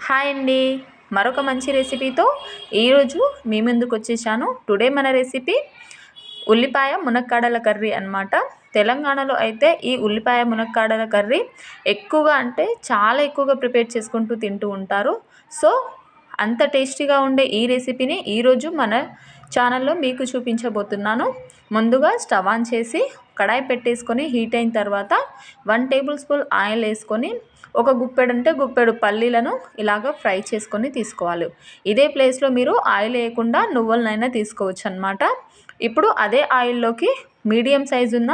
Hi అండి, మరొక మంచి రెసిపీతో ఈరోజు మీ ముందుకు వచ్చేసాను. టుడే మన రెసిపీ ఉల్లిపాయ మునక్కాడల కర్రీ అన్నమాట. తెలంగాణలో అయితే ఈ ఉల్లిపాయ మునక్కాడల కర్రీ ఎక్కువగా అంటే చాలా ఎక్కువగా ప్రిపేర్ చేసుకుంటూ తింటూ ఉంటారు. సో అంత టేస్టీగా ఉండే ఈ రెసిపీని ఈరోజు మన ఛానల్లో మీకు చూపించబోతున్నాను. ముందుగా స్టవ్ ఆన్ చేసి కడాయి పెట్టేసుకొని హీట్ అయిన తర్వాత 1 టేబుల్ స్పూన్ ఆయిల్ వేసుకొని ఒక గుప్పెడు పల్లీలను ఇలాగ ఫ్రై చేసుకొని తీసుకోవాలి. ఇదే ప్లేస్లో మీరు ఆయిల్ వేయకుండా నువ్వులనైనా తీసుకోవచ్చు అన్నమాట. ఇప్పుడు అదే ఆయిల్లోకి మీడియం సైజు ఉన్న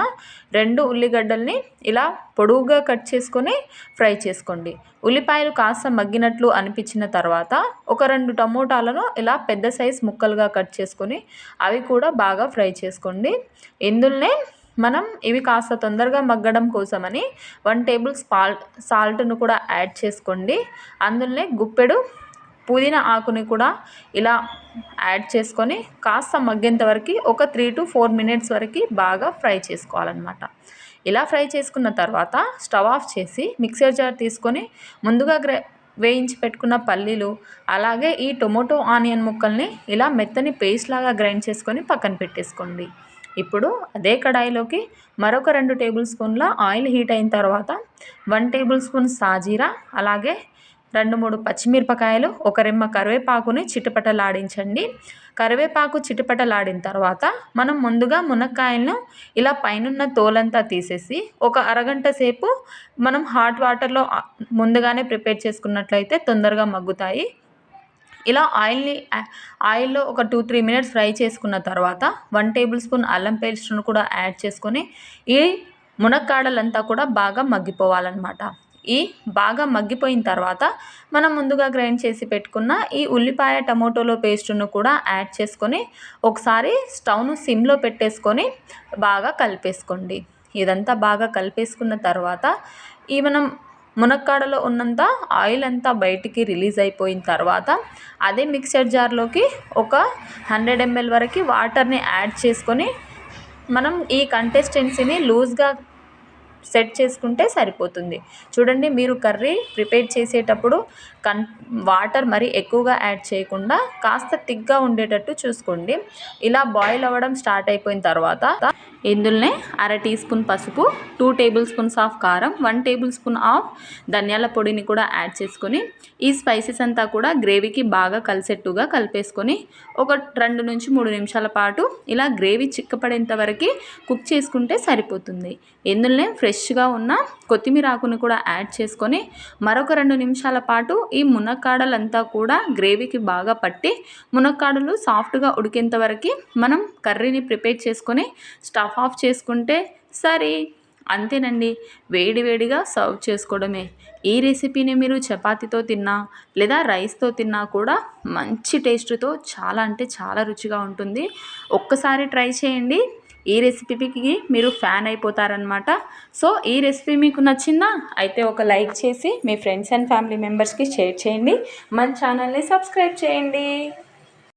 2 ఉల్లిగడ్డల్ని ఇలా పొడవుగా కట్ చేసుకొని ఫ్రై చేసుకోండి. ఉల్లిపాయలు కాస్త మగ్గినట్లు అనిపించిన తర్వాత ఒక 2 టమోటాలను ఇలా పెద్ద సైజు ముక్కలుగా కట్ చేసుకొని అవి కూడా బాగా ఫ్రై చేసుకోండి. ఇందులోనే మనం ఇవి కాస్త తొందరగా మగ్గడం కోసమని 1 టేబుల్ సాల్ట్ను కూడా యాడ్ చేసుకోండి. అందులోనే గుప్పెడు పుదీనా ఆకుని కూడా ఇలా యాడ్ చేసుకొని కాస్త మగ్గేంత వరకు ఒక 3 to 4 మినిట్స్ వరకు బాగా ఫ్రై చేసుకోవాలన్నమాట. ఇలా ఫ్రై చేసుకున్న తర్వాత స్టవ్ ఆఫ్ చేసి మిక్సర్ జార్ తీసుకొని ముందుగా వేయించి పెట్టుకున్న పల్లీలు అలాగే ఈ టొమాటో ఆనియన్ ముక్కల్ని ఇలా మెత్తని పేస్ట్ లాగా గ్రైండ్ చేసుకొని పక్కన పెట్టేసుకోండి. ఇప్పుడు అదే కడాయిలోకి మరొక 2 టేబుల్ స్పూన్ల ఆయిల్ హీట్ అయిన తర్వాత 1 టేబుల్ స్పూన్ సాజీరా అలాగే 2-3 పచ్చిమిరపకాయలు ఒక రెమ్మ కరివేపాకుని చిటపటలాడించండి. కరివేపాకు చిటపటలాడిన తర్వాత మనం ముందుగా మునక్కాయలను ఇలా పైనున్న తోలంతా తీసేసి ఒక అరగంట సేపు మనం హాట్ వాటర్లో ముందుగానే ప్రిపేర్ చేసుకున్నట్లయితే తొందరగా మగ్గుతాయి. ఇలా ఆయిల్లో ఒక 2-3 మినిట్స్ ఫ్రై చేసుకున్న తర్వాత 1 టేబుల్ స్పూన్ అల్లం పేస్ట్ను కూడా యాడ్ చేసుకొని ఈ మునక్కాడలంతా కూడా బాగా మగ్గిపోవాలన్నమాట. ఈ బాగా మగ్గిపోయిన తర్వాత మనం ముందుగా గ్రైండ్ చేసి పెట్టుకున్న ఈ ఉల్లిపాయ టమోటోలో పేస్ట్ను కూడా యాడ్ చేసుకొని ఒకసారి స్టవ్ను సిమ్లో పెట్టేసుకొని బాగా కలిపేసుకోండి. ఇదంతా బాగా కలిపేసుకున్న తర్వాత ఈ మనం మునక్కాడలో ఉన్నంత ఆయిల్ అంతా బయటికి రిలీజ్ అయిపోయిన తర్వాత అదే మిక్సర్ జార్లోకి ఒక 100 ml వరకు వాటర్ని యాడ్ చేసుకొని మనం ఈ కన్సిస్టెన్సీని లూజ్గా సెట్ చేసుకుంటే సరిపోతుంది. చూడండి, మీరు కర్రీ ప్రిపేర్ చేసేటప్పుడు వాటర్ మరి ఎక్కువగా యాడ్ చేయకుండా కాస్త థిక్గా ఉండేటట్టు చూసుకోండి. ఇలా బాయిల్ అవ్వడం స్టార్ట్ అయిపోయిన తర్వాత ఇందులోనే 1/2 టీ స్పూన్ పసుపు, 2 టేబుల్ స్పూన్స్ ఆఫ్ కారం, 1 టేబుల్ స్పూన్ ఆఫ్ ధనియాల పొడిని కూడా యాడ్ చేసుకొని ఈ స్పైసెస్ అంతా కూడా గ్రేవీకి బాగా కలిసేట్టుగా కలిపేసుకొని ఒక 2 నుంచి 3 నిమిషాల పాటు ఇలా గ్రేవీ చిక్కపడేంత వరకు కుక్ చేసుకుంటే సరిపోతుంది. ఇందులోనే ఫ్రెష్గా ఉన్న కొత్తిమీర ఆకుని కూడా యాడ్ చేసుకొని మరొక 2 నిమిషాల పాటు ఈ మునక్కాడలంతా కూడా గ్రేవీకి బాగా పట్టి మునక్కాడలు సాఫ్ట్గా ఉడికేంత వరకు మనం కర్రీని ప్రిపేర్ చేసుకొని స్టవ్ ఆఫ్ చేసుకుంటే సరే. అంతేనండి, వేడివేడిగా సర్వ్ చేసుకోవడమే. ఈ రెసిపీని మీరు చపాతీతో తిన్నా లేదా రైస్తో తిన్నా కూడా మంచి టేస్ట్తో చాలా అంటే చాలా రుచిగా ఉంటుంది. ఒక్కసారి ట్రై చేయండి, ఈ రెసిపీకి మీరు ఫ్యాన్ అయిపోతారనమాట. సో ఈ రెసిపీ మీకు నచ్చిందా? అయితే ఒక లైక్ చేసి మీ ఫ్రెండ్స్ అండ్ ఫ్యామిలీ మెంబర్స్కి షేర్ చేయండి. మన ఛానల్ని సబ్స్క్రైబ్ చేయండి.